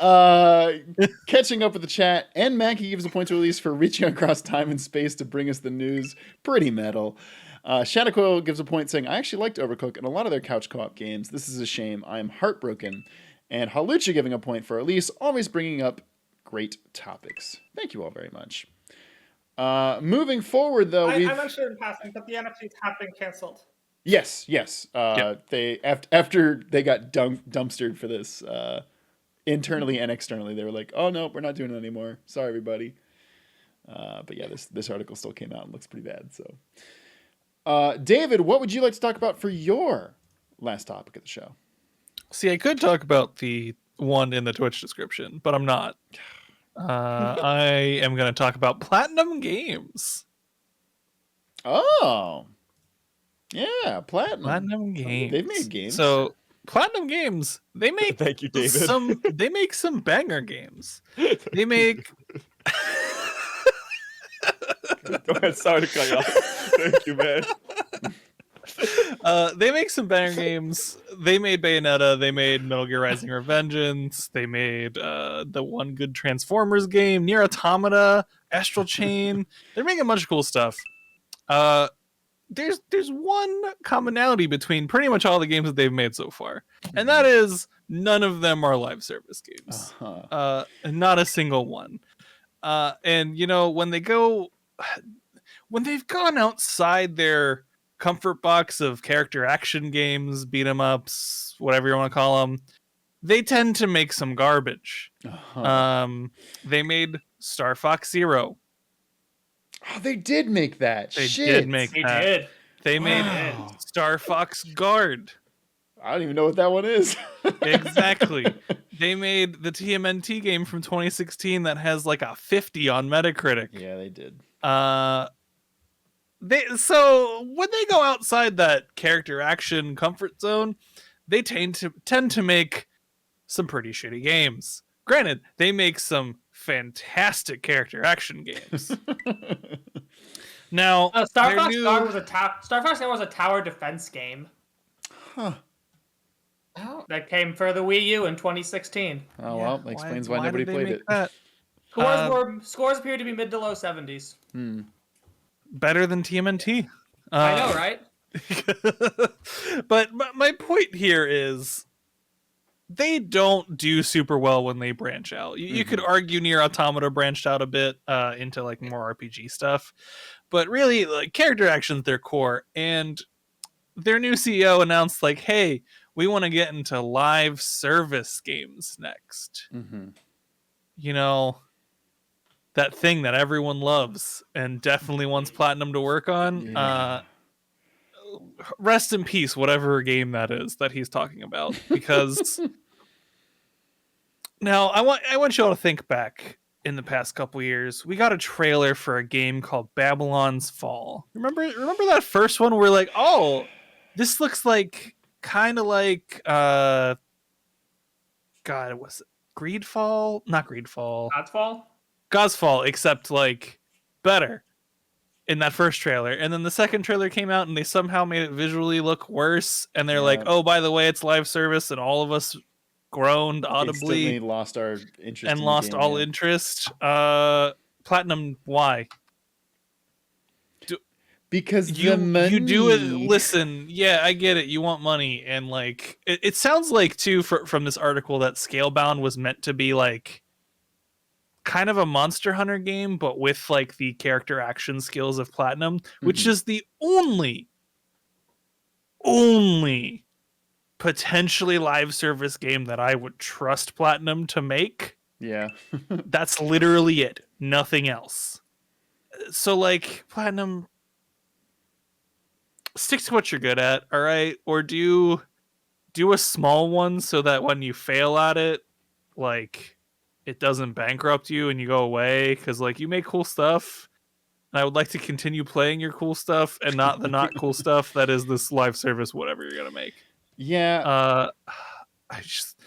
Catching up with the chat, and Mackie gives a point to release for reaching across time and space to bring us the news. Pretty metal. Shadowcoil gives a point saying, I actually liked Overcooked and a lot of their couch co-op games. This is a shame. I am heartbroken. And Halucha giving a point for Elise, always bringing up great topics. Thank you all very much. Moving forward, though, I we've mentioned in passing, but the NFTs have been canceled. yes. They after they got dumpstered for this internally and externally, they were like, "Oh no, we're not doing it anymore. Sorry, everybody." But yeah, this article still came out and looks pretty bad. So, David, what would you like to talk about for your last topic of the show? See, I could talk about the one in the Twitch description, but I'm not. I am going to talk about Platinum Games. Oh, yeah, Platinum. Platinum Games. They've made games. So Platinum Games, they make Thank you, David. They make some banger games. They make. Go ahead. Sorry to cut you off. Thank you, man. They make some banger games. They made Bayonetta. They made Metal Gear Rising: Revengeance. They made the one good Transformers game, Nier Automata, Astral Chain. They're making a bunch of cool stuff. There's one commonality between pretty much all the games that they've made so far, and that is none of them are live service games. Not a single one. And you know, when they've gone outside their comfort box of character action games, beat 'em ups, whatever you want to call them, they tend to make some garbage. They made Star Fox Zero. Oh, they did make that. They Shit. did make They that. did. They made Wow. Star Fox Guard. I don't even know what that one is. Exactly. They made the TMNT game from 2016 that has like a 50 on Metacritic. Yeah, they did. So when they go outside that character action comfort zone, they tend to make some pretty shitty games. Granted, they make some fantastic character action games. Now, Star their Fox new- Guard was Star Fox Guard was a tower defense game Huh. that came for the Wii U in 2016. Oh, well, that explains why nobody did they played make it. that? Scores appear to be mid to low 70s. Better than TMNT. I know, right? But my point here is they don't do super well when they branch out. You could argue Nier Automata branched out a bit into like more RPG stuff, but really like character action's their core. And their new CEO announced like, hey, we want to get into live service games next. You know, that thing that everyone loves and definitely wants Platinum to work on. Yeah. Rest in peace, whatever game that is that he's talking about, because now I want you all to think back in the past couple years. We got a trailer for a game called Babylon's Fall. Remember that first one? We're like, oh, this looks like kind of like God, was it Greedfall? Not Greedfall. Godfall? Godfall, except like better in that first trailer. And then the second trailer came out and they somehow made it visually look worse. And they're like, oh, by the way, it's live service. And all of us groaned audibly Instantly lost our interest and in lost the game, all yeah. interest. Platinum, why? Because You the money. you do it. Listen, yeah, I get it. You want money. And like, it sounds like too from this article that Scalebound was meant to be like kind of a Monster Hunter game, but with like the character action skills of Platinum, which is the only potentially live service game that I would trust Platinum to make. Yeah. That's literally it. Nothing else. So like, Platinum, stick to what you're good at, all right? Or do a small one so that when you fail at it, like, it doesn't bankrupt you and you go away, because like you make cool stuff and I would like to continue playing your cool stuff and not the not cool stuff that is this live service whatever you're gonna make. Yeah. I just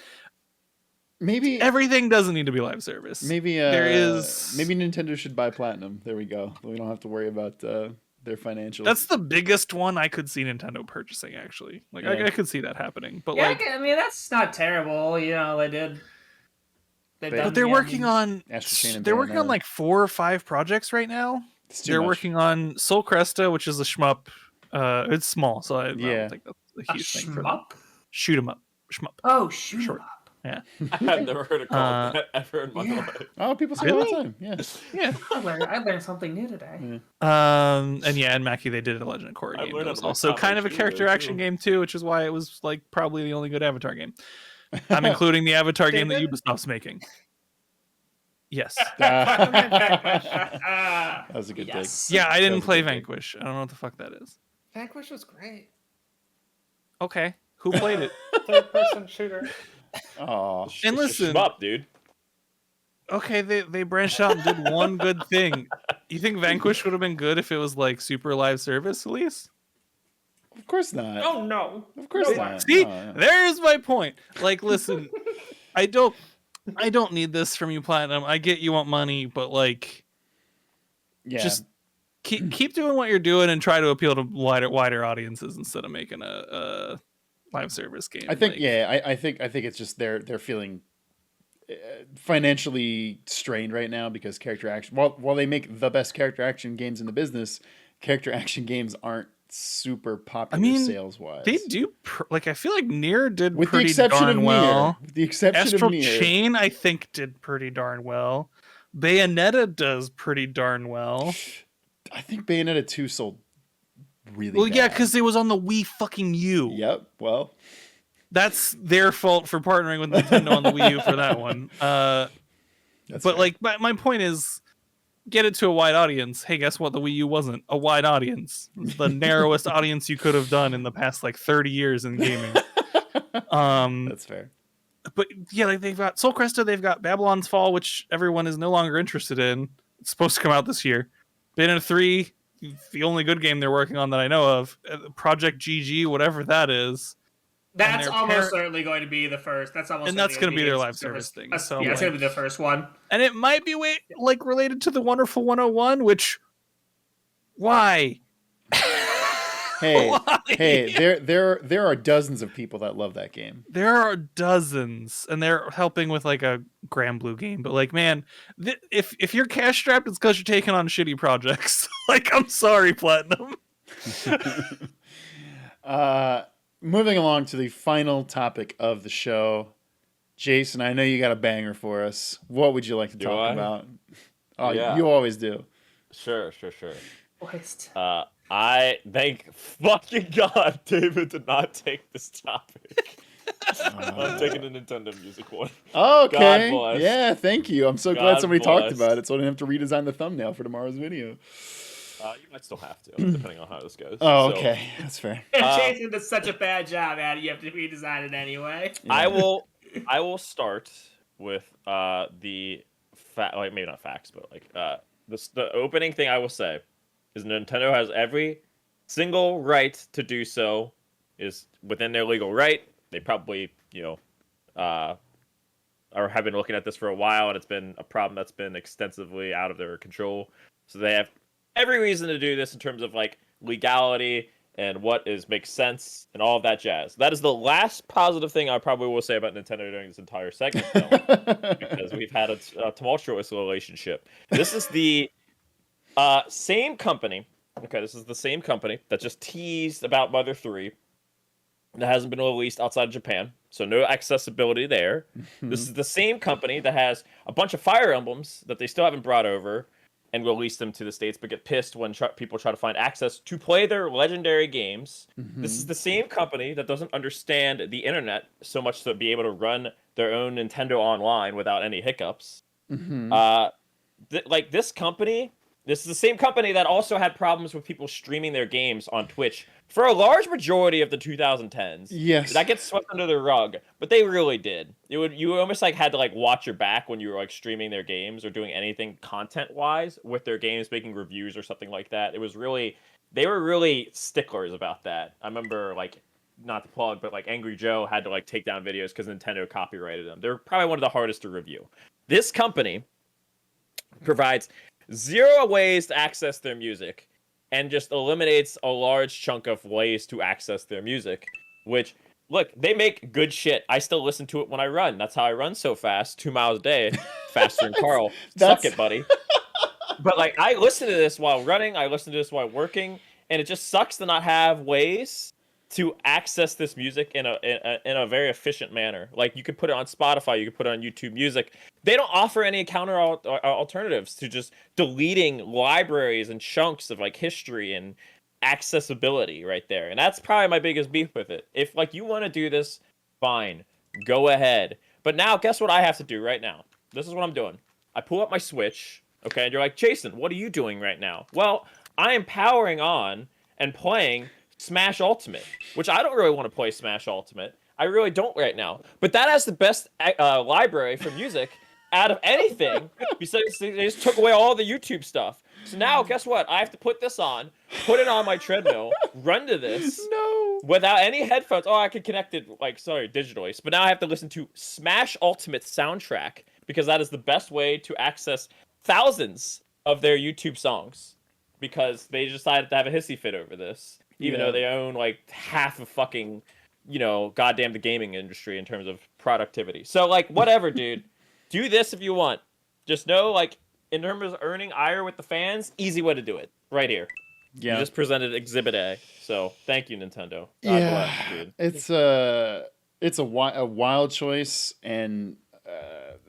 Maybe everything doesn't need to be live service. maybe there is maybe Nintendo should buy Platinum. There we go. We don't have to worry about their financials. that's the biggest one I could see Nintendo purchasing, actually. Like, Yeah. I could see that happening. But Yeah, like, I mean, that's not terrible. You know, they did. but they're working on Astral Chain and they're working on Bayonetta. like 4 or 5 projects right now. It's too They're much. working on Soul Cresta, which is a shmup. It's small, so I Yeah. don't think that's a huge thing for them. Shmup? Shoot 'em up, shmup. Oh, shoot 'em Short. up. I've never heard it called that ever in my life. Oh, people say it all the Really? time. Yeah. Yeah. I learned something new today. And Mackie, they did a Legend of Korra I game. learned That how was to play also Tommy kind of a Shooter, character action too. game too, which is why it was like probably the only good Avatar game. I'm including the Avatar game that David? Ubisoft's making. Yes. That was a good Yes. Yeah, I That didn't was a play good game. Vanquish. I don't know what the fuck that is. Vanquish was great. Okay, who played it? Third-person shooter. dig. Oh, And listen, Shmup, dude. okay, they branched out and did one good thing. You think Vanquish would have been good if it was like super live service, Elise? of course not. Oh no. Of course No not. way. See, Oh, yeah. there's my point. Like, listen, I don't need this from you, Platinum. I get you want money, but like, Yeah. just keep doing what you're doing and try to appeal to wider audiences instead of making a live service game. I think Like, yeah, I think it's just they're feeling financially strained right now because character action while they make the best character action games in the business, character action games aren't super popular mean, sales wise. they do like I feel like Nier did with the pretty exception of darn well. Nier. With the exception Astral of Nier. Chain, I think, did pretty darn well. Bayonetta does pretty darn well. I think Bayonetta 2 sold really Well, bad. yeah, because it was on the Wii fucking U. Yep. Well, That's their fault for partnering with Nintendo on the Wii U for that one. that's But fair. like, my point is, get it to a wide audience. Hey, guess what? The Wii U wasn't a wide audience. It was the narrowest audience you could have done in the past like 30 years in gaming. That's fair. But yeah, like they've got Soul Cresta, they've got Babylon's Fall, which everyone is no longer interested in. It's supposed to come out this year. Bayonetta 3, the only good game they're working on that I know of. Project GG, whatever that is. That's their almost parent- certainly going to be the first. That's almost And that's certainly gonna be their the live service thing, That's, so, yeah, it's like- going to be the first one. And it might be like related to the Wonderful 101, which why? Hey, Why? hey, there are dozens of people that love that game. There are dozens, and they're helping with like a Grand Blue game. But like, man, if you're cash strapped, it's because you're taking on shitty projects. Like, I'm sorry, Platinum. Moving along to the final topic of the show. Jason, I know you got a banger for us. What would you like to Do talk I? about? Oh, Yeah. you always do. Sure. Waste. I thank fucking God David did not take this topic. I'm taking the Nintendo Music one. Okay. God bless. Yeah, thank you. I'm so glad God somebody talked bless. about it so I didn't have to redesign the thumbnail for tomorrow's video. You might still have to, depending on how this goes. Oh, So, okay. That's fair. Jason does such a bad job at it, you have to redesign it anyway. I will start with the like maybe not facts, but like the opening thing I will say is Nintendo has every single right to do so, is within their legal right. They probably or have been looking at this for a while, and it's been a problem that's been extensively out of their control. So they have every reason to do this in terms of like legality and what makes sense and all of that jazz. That is the last positive thing I probably will say about Nintendo during this entire segment, though, because we've had a tumultuous relationship. This is the same company. Okay, this is the same company that just teased about Mother 3 that hasn't been released outside of Japan, so no accessibility there. This is the same company that has a bunch of Fire Emblems that they still haven't brought over and release them to the States, but get pissed when people try to find access to play their legendary games. This is the same company that doesn't understand the internet so much to be able to run their own Nintendo Online without any hiccups. Like this company, this is the same company that also had problems with people streaming their games on Twitch for a large majority of the 2010s. Yes. That gets swept under the rug, but they really did. You almost like had to like watch your back when you were like streaming their games or doing anything content-wise with their games, making reviews or something like that. They were really sticklers about that. I remember like, not to plug, but like Angry Joe had to like take down videos because Nintendo copyrighted them. They're probably one of the hardest to review. This company provides 0 ways to access their music and just eliminates a large chunk of ways to access their music, which, look, they make good shit. I still listen to it when I run. That's how I run so fast, 2 miles a day, faster than Carl. Suck it, buddy. But, like, I listen to this while running, I listen to this while working, and it just sucks to not have ways to access this music in a very efficient manner. Like you could put it on Spotify, you could put it on YouTube Music. They don't offer any counter alternatives to just deleting libraries and chunks of like history and accessibility right there. And that's probably my biggest beef with it. If like you want to do this, fine, go ahead. But now guess what I have to do right now? This is what I'm doing. I pull up my Switch, okay, and you're like, Jason, what are you doing right now? Well, I am powering on and playing Smash Ultimate, which I don't really want to play Smash Ultimate. I really don't right now. But that has the best library for music out of anything besides they just took away all the YouTube stuff. So now, guess what? I have to put this on, put it on my treadmill, run to this without any headphones. Oh, I can connect it, digitally. But now I have to listen to Smash Ultimate soundtrack because that is the best way to access thousands of their YouTube songs because they decided to have a hissy fit over this. Even though they own like half of fucking, goddamn the gaming industry in terms of productivity. So like, whatever, dude. Do this if you want. Just know, like, in terms of earning ire with the fans, easy way to do it. Right here. Yeah. You just presented Exhibit A. So thank you, Nintendo. God bless, dude. It's a wild choice, and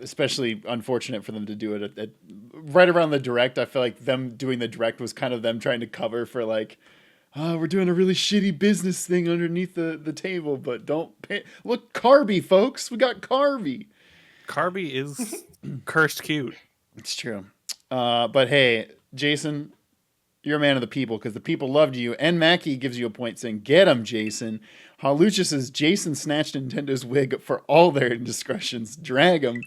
especially unfortunate for them to do it at right around the Direct. I feel like them doing the Direct was kind of them trying to cover for like, we're doing a really shitty business thing underneath the table, but don't pay. Look, Carby, folks. We got Carby. Carby is cursed cute. It's true. But hey, Jason, you're a man of the people because the people loved you. And Mackie gives you a point saying, get him, Jason. Halucha says, Jason snatched Nintendo's wig for all their indiscretions. Drag him.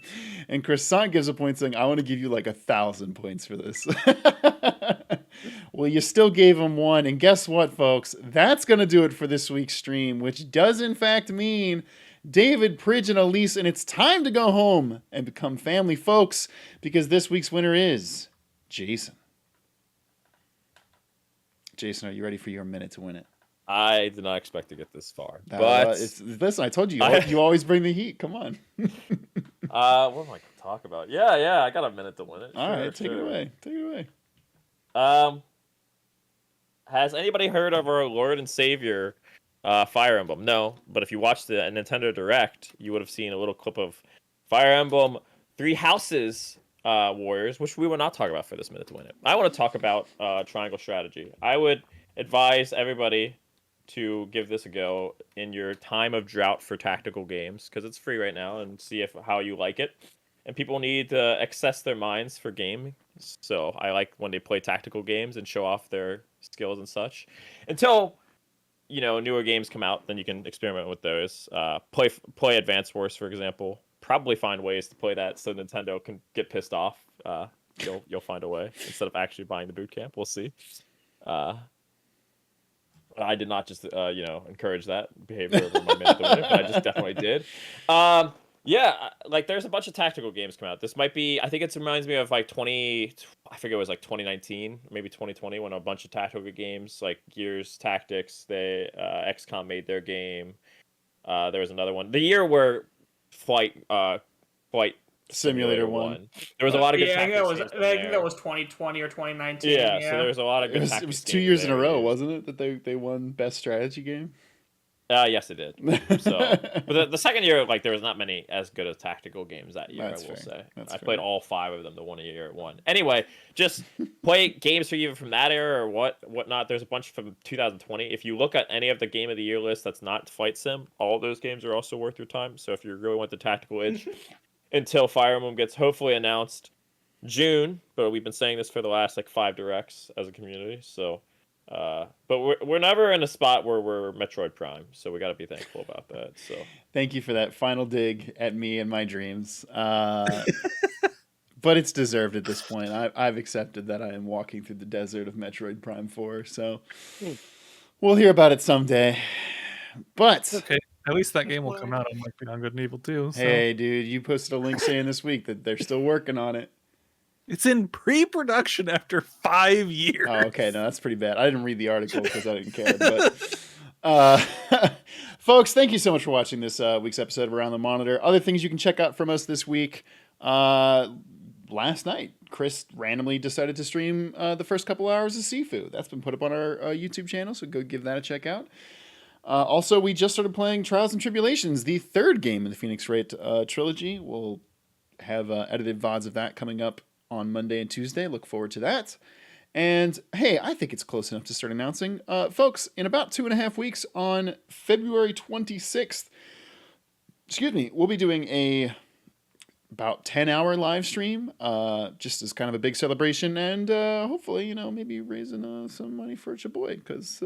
And Croissant gives a point saying, I want to give you like 1,000 points for this. Well, you still gave him one. And guess what, folks? That's going to do it for this week's stream, which does in fact mean David, Pridge, and Elise, and it's time to go home and become family folks because this week's winner is Jason. Jason, are you ready for your minute to win it? I did not expect to get this far. Listen, I told you, you always bring the heat. Come on. What am I going to talk about? Yeah, I got a minute to win it. All right, take it away. Take it away. Has anybody heard of our Lord and Savior, Fire Emblem? No, but if you watched the Nintendo Direct, you would have seen a little clip of Fire Emblem Three Houses Warriors, which we will not talk about for this minute to win it. I want to talk about triangle strategy. I would advise everybody to give this a go in your time of drought for tactical games because it's free right now and see how you like it. And people need to access their minds for gaming. So I like when they play tactical games and show off their skills and such. Until newer games come out, then you can experiment with those. Play Advance Wars, for example. Probably find ways to play that so Nintendo can get pissed off. You'll find a way instead of actually buying the boot camp. We'll see. I did not just encourage that behavior over my minute to win it, but I just definitely did. Yeah, like there's a bunch of tactical games come out. This might be, I think it reminds me of like I forget it was like 2019, maybe 2020, when a bunch of tactical games like Gears Tactics, XCOM made their game. There was another one. The year where Flight Simulator 1. There was a lot of good tactics. I think that was 2020 or 2019. Yeah, so there was a lot of good tactics. It was 2 years in a row, wasn't it, that they won Best Strategy Game? Yes, it did. So, but the second year, like there was not many as good as tactical games that year. That's I will fair. say. That's I fair. played all 5 of them the one year it won. Anyway, just play games for you from that era or whatnot. There's a bunch from 2020. If you look at any of the Game of the Year list that's not Flight Sim, all of those games are also worth your time. So if you really want the tactical itch, until Fire Emblem gets hopefully announced June, but we've been saying this for the last like 5 directs as a community. So. But we're never in a spot where we're Metroid Prime, so we got to be thankful about that. So thank you for that final dig at me and my dreams. But it's deserved at this point. I've accepted that I am walking through the desert of Metroid Prime 4, so we'll hear about it someday. But It's okay. At least that game will come out on like Beyond Good and Evil 2. So. Hey, dude, you posted a link saying this week that they're still working on it. It's in pre-production after 5 years. Oh, okay. No, that's pretty bad. I didn't read the article because I didn't care. But, folks, thank you so much for watching this week's episode of Around the Monitor. Other things you can check out from us this week. Last night, Chris randomly decided to stream the first couple hours of Sifu. That's been put up on our YouTube channel, so go give that a check out. Also, we just started playing Trials and Tribulations, the third game in the Phoenix Wright trilogy. We'll have edited VODs of that coming up on Monday and Tuesday. Look forward to that. And hey, I think it's close enough to start announcing. Folks, in about 2.5 weeks on February 26th, we'll be doing a about 10-hour live stream, just as kind of a big celebration, and hopefully, maybe raising some money for Chaboy, because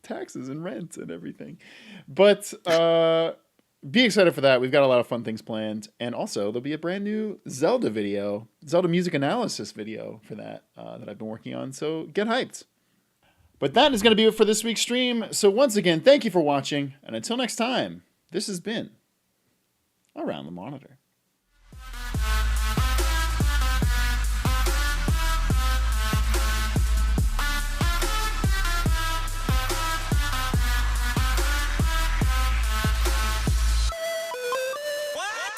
taxes and rent and everything. But be excited for that. We've got a lot of fun things planned, and also there'll be a brand new Zelda music analysis video for that that I've been working on, so get hyped. But that is going to be it for this week's stream. So once again, thank you for watching, and until next time, this has been Around the Monitor.